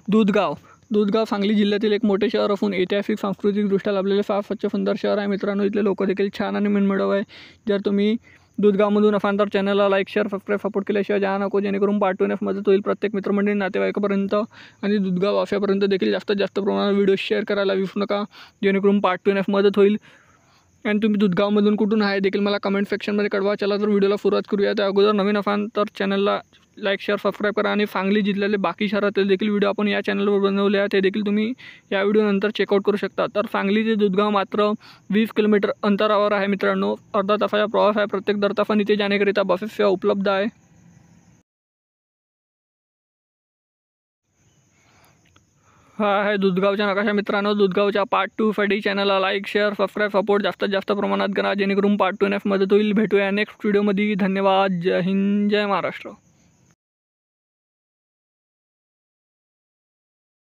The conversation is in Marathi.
दूधगाव सांगली जिल्ह्यातील एक मोठे शहर असून ऐतिहासिक सांस्कृतिकदृष्ट्या लाभलेले फार स्वच्छ सुंदर शहर आहे मित्रांनो। इथले लोक देखील छान आणि मनमिळाऊ आहे। जर तुम्ही दूधगावमधून असाल तर चॅनलला लाईक शेअर सबस्क्राईब सपोर्ट केल्याशिवाय जा नको, जेणेकरून पार्ट 2 मदत होईल प्रत्येक मित्रमंडळी नातेवाईकापर्यंत आणि दूधगाव वाफ्यापर्यंत देखील जास्तीत जास्त प्रमाणात व्हिडिओ शेअर करायला विसरू नका, जेणेकरून पार्ट 2 मदत होईल। आणि तुम्ही दूधगावमधून कुठून आहे देखील मला कमेंट सेक्शनमध्ये कळवा। चला तर व्हिडिओला सुरुवात करूया। त्या अगोदर नवीन असाल तर चॅनलला लाईक शेअर सबस्क्राईब करा आणि सांगली जिल्ह्यातले बाकी शहरातील देखील व्हिडिओ आपण या चॅनलवर बनवले आहे, ते देखील तुम्ही या व्हिडिओनंतर चेकआउट करू शकता। तर सांगली ते दूधगाव मात्र 20 किलोमीटर अंतरावर आहे मित्रांनो। अर्धा तासाचा प्रवास आहे। प्रत्येक दर तासाने इथे जाण्याकरिता बसेस सेवा उपलब्ध आहे। हा आहे दूधगावचा नकाशा मित्रांनो। दूधगावच्या पार्ट 2 साठी चॅनलला लाईक शेअर सबस्क्राईब सपोर्ट जास्तीत जास्त प्रमाणात करा, जेणेकरून पार्ट 2 मदत होईल। भेटूया नेक्स्ट व्हिडिओमध्ये। धन्यवाद। जय हिंद, जय महाराष्ट्र।